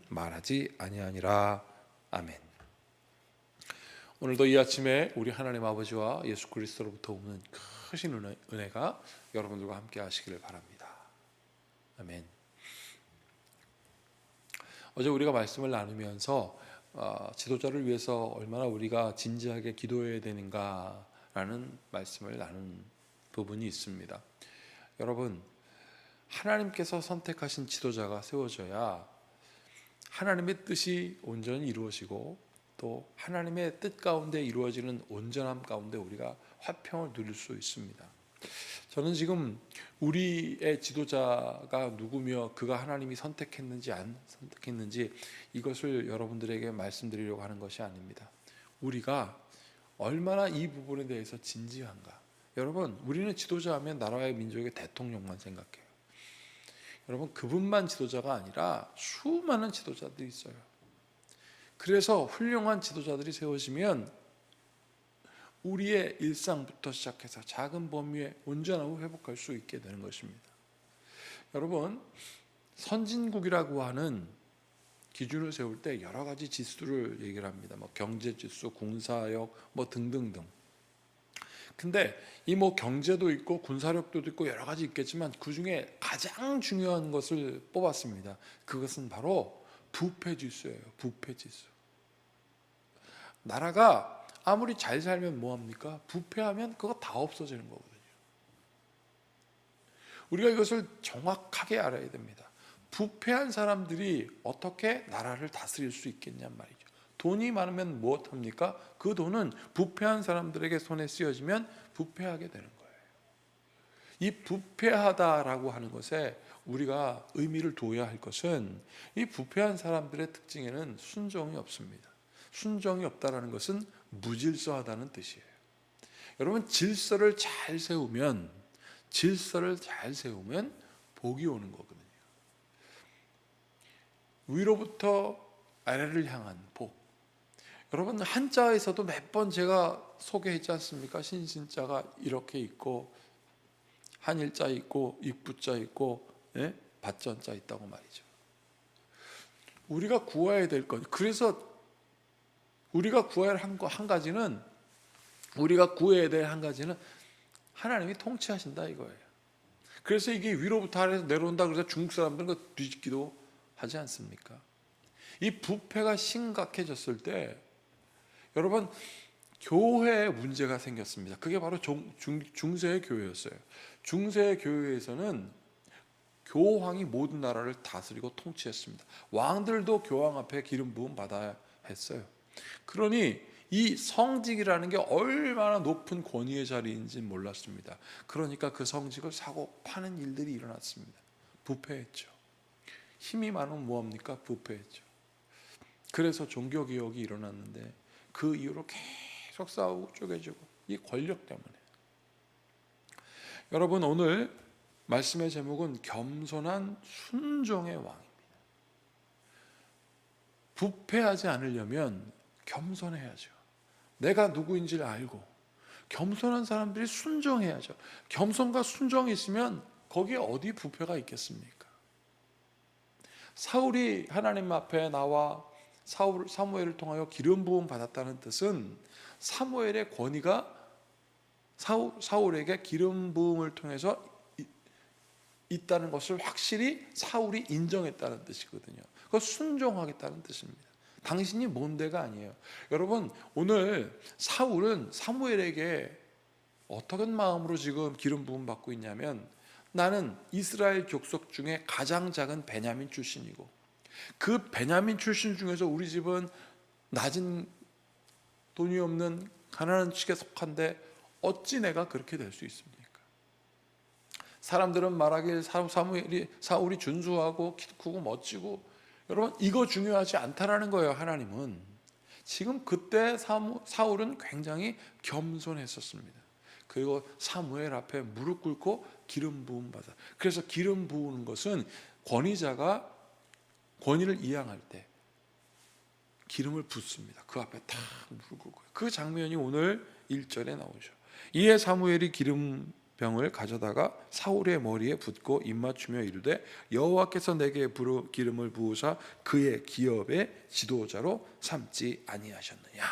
말하지 아니하니라. 아멘. 오늘도 이 아침에 우리 하나님 아버지와 예수 그리스도로부터 오는 크신 은혜가 여러분들과 함께 하시기를 바랍니다. 아멘. 어제 우리가 말씀을 나누면서 지도자를 위해서 얼마나 우리가 진지하게 기도해야 되는가라는 말씀을 나눈 부분이 있습니다. 여러분, 하나님께서 선택하신 지도자가 세워져야 하나님의 뜻이 온전히 이루어지고 또 하나님의 뜻 가운데 이루어지는 온전함 가운데 우리가 화평을 누릴 수 있습니다. 저는 지금 우리의 지도자가 누구며 그가 하나님이 선택했는지 안 선택했는지 이것을 여러분들에게 말씀드리려고 하는 것이 아닙니다. 우리가 얼마나 이 부분에 대해서 진지한가. 여러분, 우리는 지도자 하면 나라의 민족의 대통령만 생각해요. 여러분, 그분만 지도자가 아니라 수많은 지도자들이 있어요. 그래서 훌륭한 지도자들이 세워지면 우리의 일상부터 시작해서 작은 범위에 온전함을 회복할 수 있게 되는 것입니다. 여러분, 선진국이라고 하는 기준을 세울 때 여러 가지 지수를 얘기를 합니다. 경제지수, 군사력, 등등등. 근데 이 경제도 있고 군사력도 있고 여러 가지 있겠지만 그 중에 가장 중요한 것을 뽑았습니다. 그것은 바로 부패지수예요. 부패지수. 나라가 아무리 잘 살면 뭐합니까? 부패하면 그거 다 없어지는 거거든요. 우리가 이것을 정확하게 알아야 됩니다. 부패한 사람들이 어떻게 나라를 다스릴 수 있겠냔 말이죠. 돈이 많으면 무엇합니까? 그 돈은 부패한 사람들에게 손에 쓰여지면 부패하게 되는 거예요. 이 부패하다라고 하는 것에 우리가 의미를 둬야 할 것은 이 부패한 사람들의 특징에는 순종이 없습니다. 순종이 없다라는 것은 무질서하다는 뜻이에요. 여러분, 질서를 잘 세우면 복이 오는 거거든요. 위로부터 아래를 향한 복. 여러분, 한자에서도 몇 번 제가 소개했지 않습니까? 신신자가 이렇게 있고 한일자 있고 익부자 있고 밭전자 있다고 말이죠. 우리가 구해야 될 것. 그래서 우리가 구해야 한 가지는 우리가 구해야 될 한 가지는 하나님이 통치하신다 이거예요. 그래서 이게 위로부터 아래에서 내려온다 그래서 중국 사람들은 그 뒤집기도 하지 않습니까? 이 부패가 심각해졌을 때 여러분, 교회에 문제가 생겼습니다. 그게 바로 중세의 교회였어요. 중세의 교회에서는 교황이 모든 나라를 다스리고 통치했습니다. 왕들도 교황 앞에 기름 부음 받아야 했어요. 그러니 이 성직이라는 게 얼마나 높은 권위의 자리인지 몰랐습니다. 그러니까 그 성직을 사고 파는 일들이 일어났습니다. 부패했죠. 힘이 많으면 뭐합니까? 부패했죠. 그래서 종교개혁이 일어났는데 그 이후로 계속 싸우고 쪼개지고 이 권력 때문에. 여러분, 오늘 말씀의 제목은 겸손한 순종의 왕입니다. 부패하지 않으려면 겸손해야죠. 내가 누구인지를 알고 겸손한 사람들이 순종해야죠. 겸손과 순종이 있으면 거기에 어디 부패가 있겠습니까? 사울이 하나님 앞에 나와 사무엘을 통하여 기름 부음 받았다는 뜻은 사무엘의 권위가 사울에게 기름 부음을 통해서 있다는 것을 확실히 사울이 인정했다는 뜻이거든요. 그거 순종하겠다는 뜻입니다. 당신이 뭔데가 아니에요. 여러분, 오늘 사울은 사무엘에게 어떤 마음으로 지금 기름 부음 받고 있냐면, 나는 이스라엘 족속 중에 가장 작은 베냐민 출신이고 그 베냐민 출신 중에서 우리 집은 낮은 돈이 없는 가난한 축에 속한데 어찌 내가 그렇게 될 수 있습니까? 사람들은 말하길 사울이 준수하고 키 크고 멋지고, 여러분, 이거 중요하지 않다라는 거예요. 하나님은 지금 그때 사울은 굉장히 겸손했었습니다. 그리고 사무엘 앞에 무릎 꿇고 기름 부음 받아. 그래서 기름 부으는 것은 권위자가 권위를 이양할 때 기름을 붓습니다. 그 앞에 탁 무릎 꿇고. 그 장면이 오늘 1절에 나오죠. 이에 사무엘이 기름 병을 가져다가 사울의 머리에 붓고 입맞추며 이르되 여호와께서 내게 기름을 부으사 그의 기업의 지도자로 삼지 아니하셨느냐.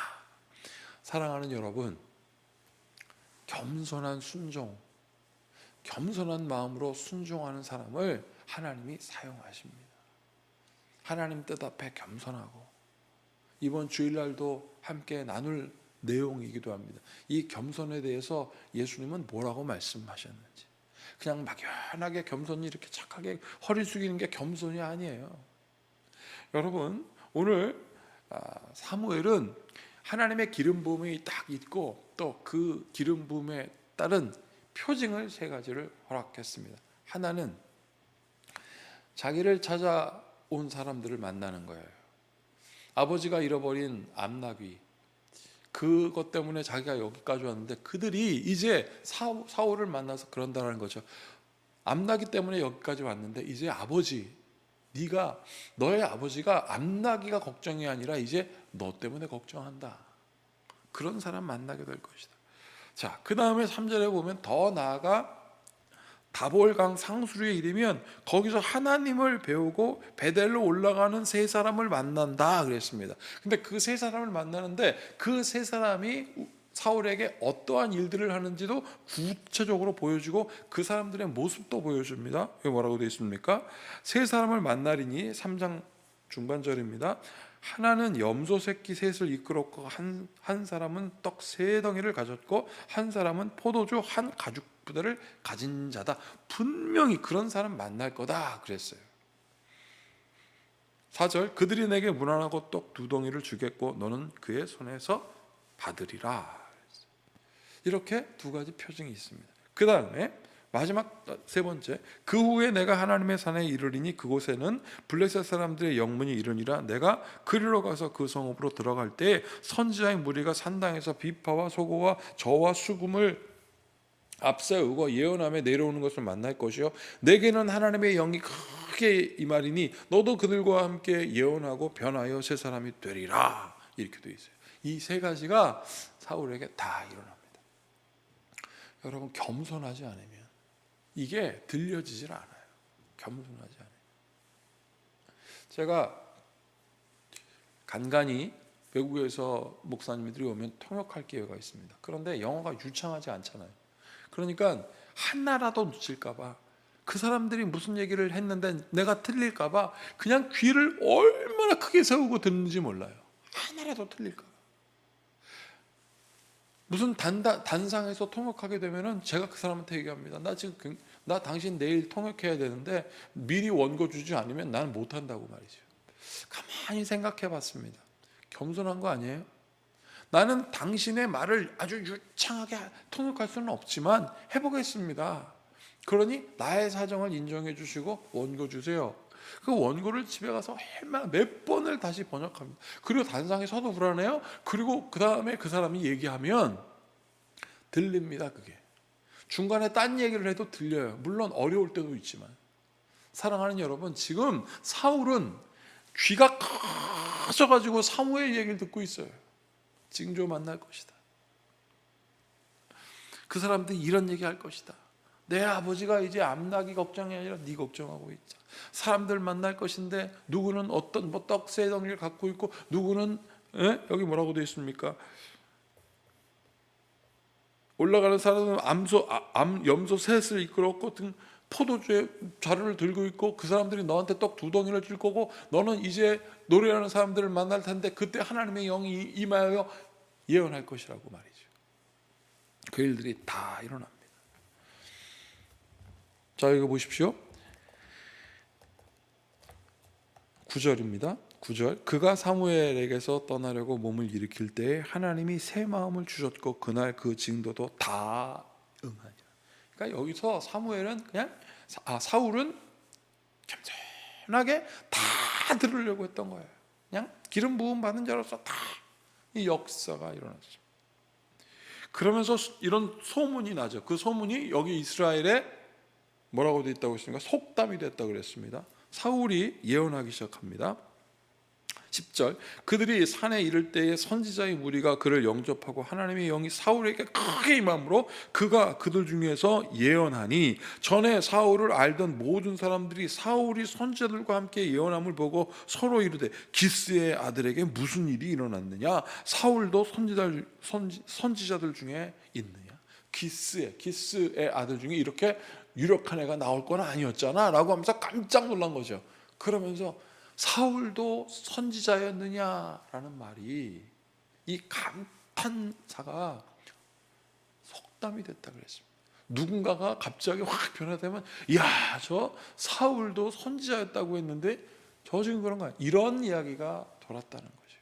사랑하는 여러분, 겸손한 순종, 겸손한 마음으로 순종하는 사람을 하나님이 사용하십니다. 하나님 뜻 앞에 겸손하고, 이번 주일날도 함께 나눌 내용이기도 합니다. 이 겸손에 대해서 예수님은 뭐라고 말씀하셨는지. 그냥 막연하게 겸손이 이렇게 착하게 허리 숙이는 게 겸손이 아니에요. 여러분, 오늘 사무엘은 하나님의 기름 부음이 딱 있고 또 그 기름 부음에 따른 표징을 세 가지를 허락했습니다. 하나는 자기를 찾아온 사람들을 만나는 거예요. 아버지가 잃어버린 암나귀, 그것 때문에 자기가 여기까지 왔는데 그들이 이제 사울을 만나서 그런다는 거죠. 암나귀 때문에 여기까지 왔는데 이제 아버지, 너의 아버지가 암나귀가 걱정이 아니라 이제 너 때문에 걱정한다. 그런 사람 만나게 될 것이다. 자, 그 다음에 3절에 보면 더 나아가 다볼강 상수리에 이르면 거기서 하나님을 배우고 베델로 올라가는 세 사람을 만난다 그랬습니다. 근데 그 세 사람을 만나는데 그 세 사람이 사울에게 어떠한 일들을 하는지도 구체적으로 보여주고 그 사람들의 모습도 보여줍니다. 여기 뭐라고 되어 있습니까? 세 사람을 만나리니 3장 중반절입니다. 하나는 염소 새끼 셋을 이끌었고 한 사람은 떡 세 덩이를 가졌고 한 사람은 포도주 한 가죽 부대를 가진 자다. 분명히 그런 사람 만날 거다 그랬어요. 4절 그들이 내게 문안하고 떡 2덩이를 주겠고 너는 그의 손에서 받으리라. 이렇게 두 가지 표징이 있습니다. 그 다음에 마지막 세 번째, 그 후에 내가 하나님의 산에 이르리니 그곳에는 블레셋 사람들의 영문이 이르니라. 내가 그리로 가서 그 성읍으로 들어갈 때 선지자의 무리가 산당에서 비파와 소고와 저와 수금을 앞세우고 예언함에 내려오는 것을 만날 것이요 내게는 하나님의 영이 크게 임하리니 너도 그들과 함께 예언하고 변하여 새 사람이 되리라. 이렇게 되어 있어요. 이 세 가지가 사울에게 다 일어납니다. 여러분, 겸손하지 않으면 이게 들려지질 않아요. 겸손하지 않아요. 제가 간간히 외국에서 목사님들이 오면 통역할 기회가 있습니다. 그런데 영어가 유창하지 않잖아요. 그러니까 하나라도 놓칠까봐, 그 사람들이 무슨 얘기를 했는데 내가 틀릴까봐 그냥 귀를 얼마나 크게 세우고 듣는지 몰라요. 하나라도 틀릴까봐. 무슨 단상에서 통역하게 되면은 제가 그 사람한테 얘기합니다. 나 당신 내일 통역해야 되는데 미리 원고 주지 않으면 나는 못한다고 말이죠. 가만히 생각해봤습니다. 겸손한 거 아니에요? 나는 당신의 말을 아주 유창하게 통역할 수는 없지만 해보겠습니다. 그러니 나의 사정을 인정해 주시고 원고 주세요. 그 원고를 집에 가서 몇 번을 다시 번역합니다. 그리고 단상에 서도 불안해요. 그리고 그 다음에 그 사람이 얘기하면 들립니다. 그게 중간에 딴 얘기를 해도 들려요. 물론 어려울 때도 있지만. 사랑하는 여러분, 지금 사울은 귀가 커져가지고 사무엘 얘기를 듣고 있어요. 징조 만날 것이다. 그 사람들이 이런 얘기할 것이다. 내 아버지가 이제 암나귀 걱정이 아니라 네 걱정하고 있자. 사람들 만날 것인데 누구는 어떤 떡 세 덩이를 갖고 있고 누구는 여기 뭐라고 되어 있습니까? 올라가는 사람은 염소 셋을 이끌었고 포도주의 자루를 들고 있고 그 사람들이 너한테 떡 2덩이를 줄 거고 너는 이제 노래하는 사람들을 만날 텐데 그때 하나님의 영이 임하여 예언할 것이라고 말이죠. 그 일들이 다 일어납니다. 자, 이거 보십시오. 9절입니다. 9절 그가 사무엘에게서 떠나려고 몸을 일으킬 때에 하나님이 새 마음을 주셨고 그날 그 징도도 다 응하니라. 그러니까 여기서 사무엘은 사울은 겸손하게 다 들으려고 했던 거예요. 그냥 기름 부음 받은 자로서 다 이 역사가 일어났죠. 그러면서 이런 소문이 나죠. 그 소문이 여기 이스라엘에 뭐라고 되어 있다고 했습니까? 속담이 됐다고 그랬습니다. 사울이 예언하기 시작합니다. 10절 그들이 산에 이를 때에 선지자의 무리가 그를 영접하고 하나님의 영이 사울에게 크게 임함으로 그가 그들 중에서 예언하니 전에 사울을 알던 모든 사람들이 사울이 선지자들과 함께 예언함을 보고 서로 이르되 기스의 아들에게 무슨 일이 일어났느냐 사울도 선지자들 중에 있느냐 기스의 아들 중에 이렇게 유력한 애가 나올 건 아니었잖아 라고 하면서 깜짝 놀란 거죠. 그러면서 사울도 선지자였느냐라는 말이 이 감탄사가 속담이 됐다 그랬습니다. 누군가가 갑자기 확 변화되면 야, 저 사울도 선지자였다고 했는데 저 지금 그런가 이런 이야기가 돌았다는 거죠.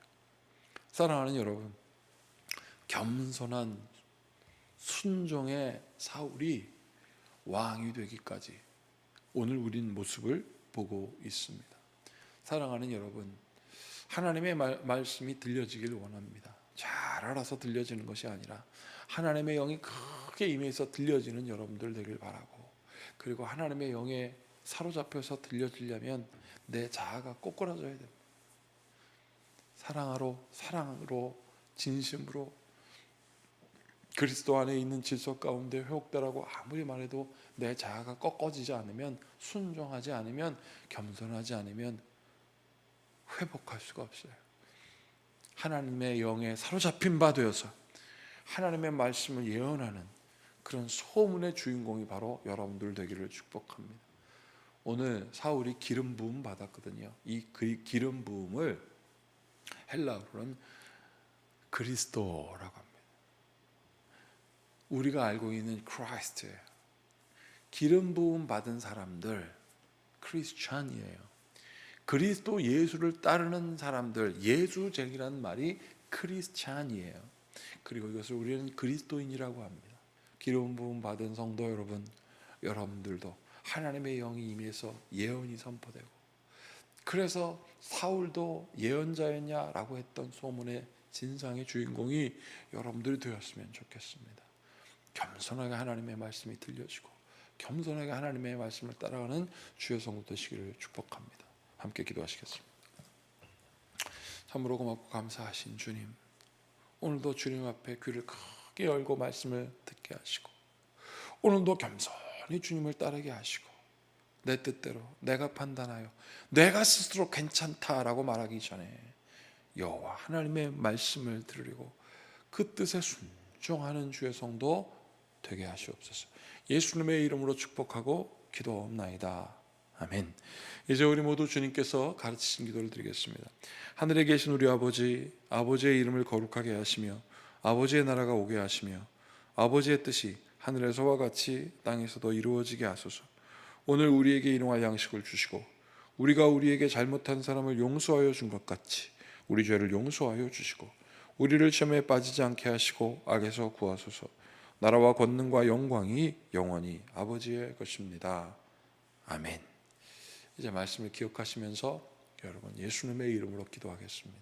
사랑하는 여러분, 겸손한 순종의 사울이 왕이 되기까지 오늘 우린 모습을 보고 있습니다. 사랑하는 여러분, 하나님의 말씀이 들려지길 원합니다. 잘 알아서 들려지는 것이 아니라 하나님의 영이 크게 임해서 들려지는 여러분들 되길 바라고, 그리고 하나님의 영에 사로잡혀서 들려지려면 내 자아가 꼬꾸라져야 됩니다. 사랑으로 진심으로 그리스도 안에 있는 질서 가운데 회복되라고 아무리 말해도 내 자아가 꺾어지지 않으면, 순종하지 않으면, 겸손하지 않으면 회복할 수가 없어요. 하나님의 영에 사로잡힌 바 되어서 하나님의 말씀을 예언하는 그런 소문의 주인공이 바로 여러분들 되기를 축복합니다. 오늘 사울이 기름 부음 받았거든요. 이 기름 부음을 헬라어로는 그리스도라고 합니다. 우리가 알고 있는 크라이스트예요. 기름 부음 받은 사람들 크리스찬이에요. 그리스도 예수를 따르는 사람들, 예수쟁이라는 말이 크리스찬이에요. 그리고 이것을 우리는 그리스도인이라고 합니다. 기름 부음 받은 성도 여러분, 여러분들도 하나님의 영이 임해서 예언이 선포되고, 그래서 사울도 예언자였냐라고 했던 소문의 진상의 주인공이 여러분들이 되었으면 좋겠습니다. 겸손하게 하나님의 말씀이 들려지고 겸손하게 하나님의 말씀을 따라가는 주의 성도 되시기를 축복합니다. 함께 기도하시겠습니다. 참으로 고맙고 감사하신 주님, 오늘도 주님 앞에 귀를 크게 열고 말씀을 듣게 하시고, 오늘도 겸손히 주님을 따르게 하시고, 내 뜻대로 내가 판단하여 내가 스스로 괜찮다라고 말하기 전에 여호와 하나님의 말씀을 들으려고 그 뜻에 순종하는 주의 성도 되게 하시옵소서. 예수님의 이름으로 축복하고 기도하옵나이다. 아멘. 이제 우리 모두 주님께서 가르치신 기도를 드리겠습니다. 하늘에 계신 우리 아버지, 아버지의 이름을 거룩하게 하시며 아버지의 나라가 오게 하시며 아버지의 뜻이 하늘에서와 같이 땅에서도 이루어지게 하소서. 오늘 우리에게 일용할 양식을 주시고 우리가 우리에게 잘못한 사람을 용서하여 준 것 같이 우리 죄를 용서하여 주시고 우리를 시험에 빠지지 않게 하시고 악에서 구하소서. 나라와 권능과 영광이 영원히 아버지의 것입니다. 아멘. 이제 말씀을 기억하시면서 여러분 예수님의 이름으로 기도하겠습니다.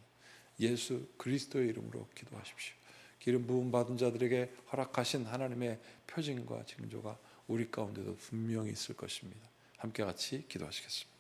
예수 그리스도의 이름으로 기도하십시오. 기름 부음 받은 자들에게 허락하신 하나님의 표징과 징조가 우리 가운데도 분명히 있을 것입니다. 함께 같이 기도하시겠습니다.